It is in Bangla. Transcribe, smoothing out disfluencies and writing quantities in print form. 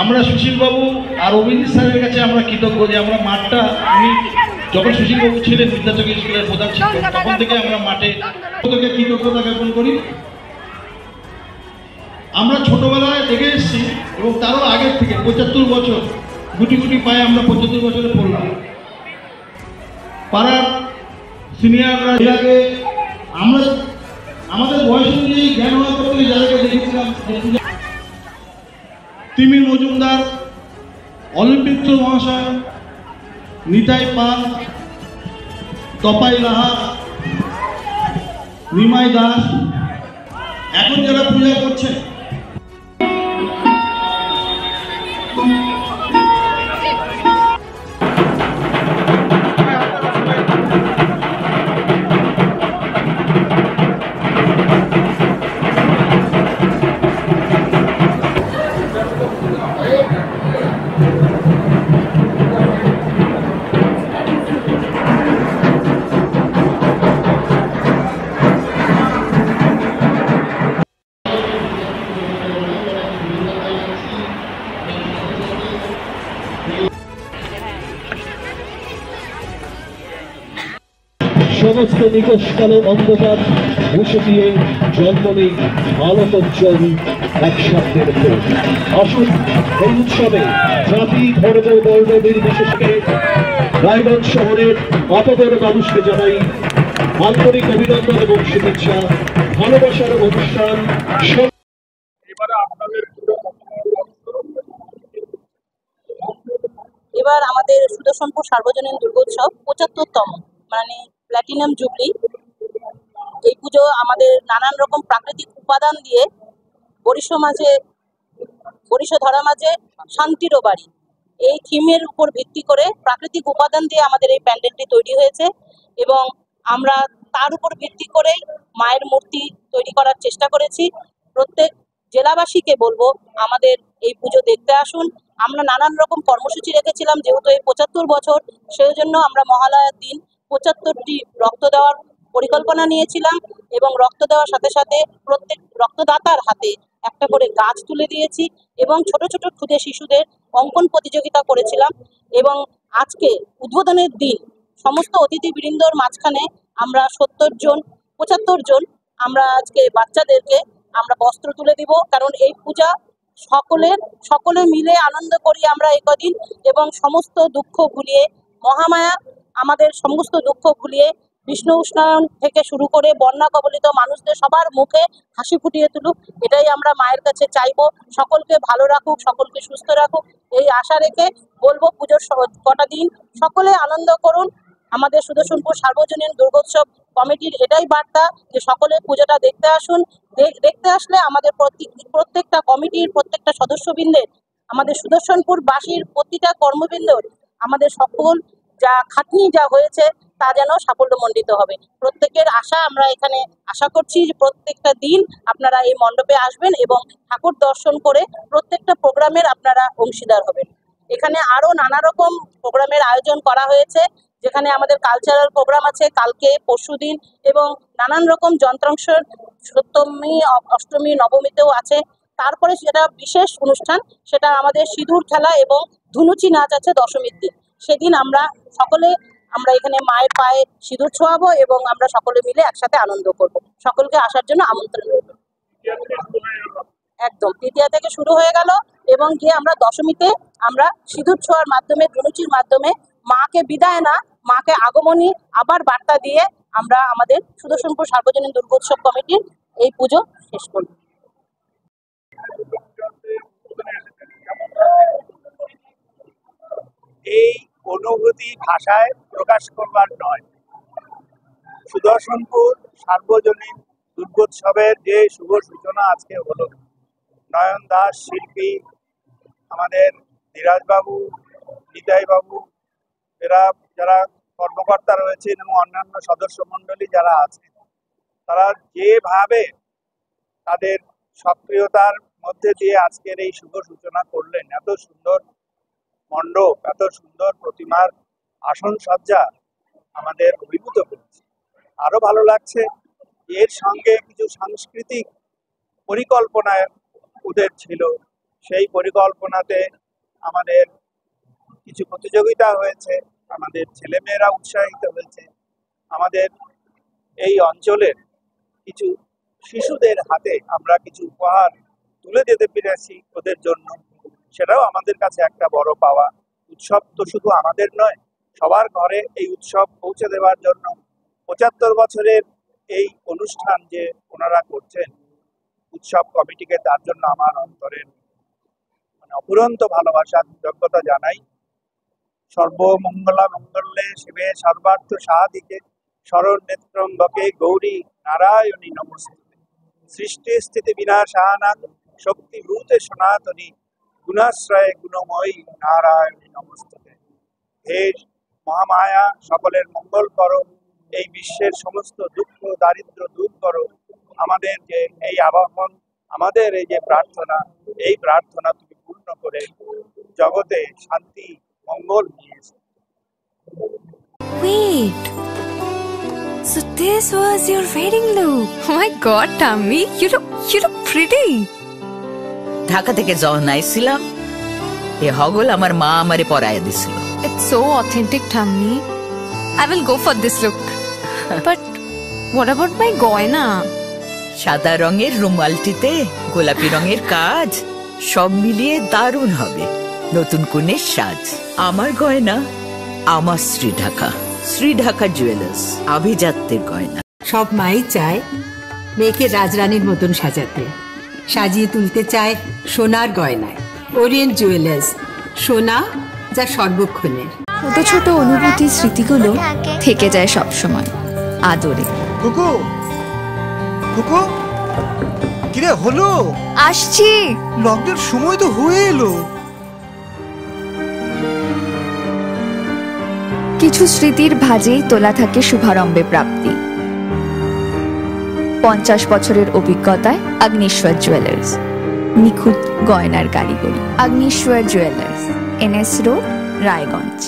আমরা সুশীলবাবু আর অভিজিৎ স্যারের কাছে আমরা কৃতজ্ঞ যে আমরা মাঠটা যখন সুশীলবাবু ছিলেন বিদ্যাচক স্কুলের প্রধান শিক্ষক তখন থেকে আমরা মাঠে কৃতজ্ঞতা জ্ঞাপন করি। আমরা ছোটবেলায় দেখে এসেছি এবং তারও আগের থেকে ৭৫ বছর গুটি গুটি পায়ে আমরা ৭৫ বছরে পড়লাম। পাড়ার সিনিয়ররা আগে আমরা আমাদের বয়স অনুযায়ী জ্ঞান হওয়ার পর থেকে যাদেরকে দেখেছিলাম, তিমির মজুমদার, অলিম্পিক মহাশয়, নিতাই পাল, তপাই লাহা, নিমাই দাস, এখন যারা পূজা করছে সমস্ত নিকশকালো অন্ধকার মুছে দিয়ে জন্ম নেই আলোকোজ্জ্বল এক শব্দের ভোট। আসুন এই উৎসবে জাতি ধর্ম বর্ণ নির্বিশেষে রায়গঞ্জ শহরের আপাতর মানুষকে জানাই আন্তরিক অভিনন্দন এবং শুভেচ্ছা। ভালোবাসার অনুষ্ঠান এবার আমাদের সুদর্শনপুর সার্বজনীন দুর্গোৎসব ৭৫তম, মানে প্ল্যাটিনাম জুবলি। এই পুজো আমাদের নানান রকম প্রাকৃতিক উপাদান দিয়ে বরিশ ধরা মাঝে শান্তিরও বাড়ি, এই থিমের উপর ভিত্তি করে প্রাকৃতিক উপাদান দিয়ে আমাদের এই প্যান্ডেলটি তৈরি হয়েছে এবং আমরা তার উপর ভিত্তি করেই মায়ের মূর্তি তৈরি করার চেষ্টা করেছি। প্রত্যেক জেলাবাসীকে বলবো আমাদের এই পুজো দেখতে আসুন। আমরা নানান রকম কর্মসূচি রেখেছিলাম, যেহেতু এই ৭৫ বছর, সেই জন্য আমরা মহালয়ার দিন ৭৫টি রক্ত দেওয়ার পরিকল্পনা নিয়েছিলাম এবং রক্ত দেওয়ার সাথে সাথে প্রত্যেক রক্তদাতার হাতে একটা করে গাছ তুলে দিয়েছি এবং ছোট ছোট ক্ষুদে শিশুদের অঙ্কন প্রতিযোগিতা করেছিলাম। এবং আজকে উদ্বোধনের দিন সমস্ত অতিথিবৃন্দর মাঝখানে আমরা ৭০ জন ৭৫ জন আমরা আজকে বাচ্চাদেরকে আমরা বস্ত্র তুলে দিব, কারণ এই পূজা সকলে মিলে আনন্দ করি আমরা এই কদিন এবং সমস্ত দুঃখ ভুলিয়ে মহামায়া আমাদের সমস্ত দুঃখ ভুলিয়ে বিষ্ণু উষ্ণায়ন থেকে শুরু করে বন্যা কবলিত মানুষদের সবার মুখে হাসি ফুটিয়ে তুলুক, এটাই আমরা মায়ের কাছে চাইবো। সকলকে ভালো রাখুক, সকলকে সুস্থ রাখুক, এই আশা রেখে বলবো পুজোর কটা দিন সকলে আনন্দ করুন। আমাদের সুদর্শনপুর সার্বজনীন দুর্গোৎসব কমিটির এটাই বার্তা যে সকলে পুজোটা দেখতে আসুন। দেখতে আসলে আমাদের প্রত্যেকটা কমিটির প্রত্যেকটা সদস্যবৃন্দের, আমাদের সুদর্শনপুরবাসীর প্রতিটা কর্মবৃন্দর আমাদের সকল যা খাটনি যা হয়েছে তা যেন সাফল্যমণ্ডিত হবে। প্রত্যেকের আশা আমরা এখানে আশা করছি যে প্রত্যেকটা দিন আপনারা এই মণ্ডপে আসবেন এবং ঠাকুর দর্শন করে প্রত্যেকটা প্রোগ্রামের আপনারা অংশীদার হবেন। এখানে আরো নানা রকম প্রোগ্রামের আয়োজন করা হয়েছে, যেখানে আমাদের কালচারাল প্রোগ্রাম আছে কালকে, পরশুদিন এবং নানান রকম যন্ত্রাংশের সপ্তমী, অষ্টমী, নবমীতেও আছে। তারপরে সেটা বিশেষ অনুষ্ঠান, সেটা আমাদের সিঁদুর খেলা এবং ধুনুচি নাচ আছে দশমীর দিন। সেদিন আমরা এখানে মায়ের পায়ে সিঁদুর ছোঁয়াবো এবং আমরা সকলে মিলে একসাথে আনন্দ করব। সকলকে আসার জন্য আমন্ত্রণ রইল। একদম তৃতীয়া থেকে শুরু হয়ে গেল এবং গিয়ে আমরা দশমীতে আমরা সিঁদুর ছোঁয়ার মাধ্যমে, ধুনুচির মাধ্যমে মাকে বিদায় না, মাকে আগমনী আবার বার্তা দিয়ে আমরা আমাদের সুদর্শনপুর সার্বজনীন দুর্গোৎসব কমিটির এই পুজো শেষ করব। এই অনুভূতি ভাষায় প্রকাশ করবার নয়। সুদর্শনপুর সার্বজনীন দুর্গোৎসবের যে শুভ সূচনা আজকে হলো, নয়ন দাস শিল্পী, আমাদের ধীরাজবাবু, নিতাইবাবু, এরা যারা কর্মকর্তা রয়েছেন এবং অন্যান্য সদস্য মণ্ডলী যারা আছেন, তারা যেভাবে তাদের সক্রিয়তার মধ্যে দিয়ে আজকের এই শুভ সূচনা করলেন, এত সুন্দর মণ্ডপ, এত সুন্দর প্রতিমার আসন সজ্জা আমাদের অভিভূত করেছে। আরো ভালো লাগছে এর সঙ্গে কিছু সাংস্কৃতিক পরিকল্পনায় ওদের ছিল, সেই পরিকল্পনাতে আমাদের কিছু প্রতিযোগিতা হয়েছে, আমাদের ছেলেমেয়েরা উৎসাহিত হয়েছে, আমাদের এই অঞ্চলের কিছু শিশুদের হাতে আমরা কিছু উপহার তুলে দিতে পেরেছি ওদের জন্য, সেটাও আমাদের কাছে একটা বড় পাওয়া। উৎসব তো শুধু আমাদের নয়, সবার ঘরে এই উৎসব পৌঁছে দেওয়ার জন্য ৭৫ বছরের এই অনুষ্ঠান যে ওনারা করছেন উৎসব কমিটিকে, তার জন্য আমার অন্তরের অপুরন্ত ভালোবাসা কৃতজ্ঞতা জানাই। সর্বমঙ্গলা মঙ্গলে শিবে সর্বার্থ সাধিকে শরণ নেত্রম্বকে গৌরী নারায়ণী নমস্তুতে। সৃষ্টি স্থিতি বিনাশানাং শক্তিভূতে সনাতনী গুণাশ্রয়ে গুণময়ী নারায়ণী নমস্তুতে। হে মহামায়া, সকলের মঙ্গল করো, এই বিশ্বের সমস্ত দুঃখ দারিদ্র দূর করো। আমাদের যে এই আবাহন, আমাদের এই যে প্রার্থনা, এই প্রার্থনা তুমি পূর্ণ করে জগতে শান্তি মঙ্গল নিয়ে এসো। Wait. So this was your wedding look. Oh my god, Tammy, you look pretty. Dhaka থেকে যখন আইছিলাম এ হগল আমার মা আমারে পরাইয়া দিছিল। It's so authentic, Tammy. I will go for this look. But what about my goina? সাদা রঙের রুমালটিতে গোলাপি রঙের কাজ, সব মিলিয়ে দারুণ হবে নতুন কনের সাজ। আমার গয়না আমার শ্রী ঢাকা জুয়েলার্স, আভিজাত্যের গয়না। সব মাই চায় মেয়েকে রাজরানীর মতন সাজাতে, সাজিয়ে তুলতে চায় সোনার গয়নায়। ওরিয়েন্ট জুয়েলার্স, সোনা যা সর্বক্ষণের। ছোট ছোট অনুভূতি, স্মৃতিগুলো থেকে যায় সব সময় আদরে। কুকু কুকু, কিরে হলো? আসছি। লকডাউন সময় তো হয়ে এলো। কিছু স্মৃতির ভাজেই তোলা থাকে শুভারম্ভে প্রাপ্তি। 50 বছরের অভিজ্ঞতায় আগ্নেশ্বর জুয়েলার্স, নিখুঁত গয়নার কারিগরি। Agneshwar jewellers, NS road, Raiganj.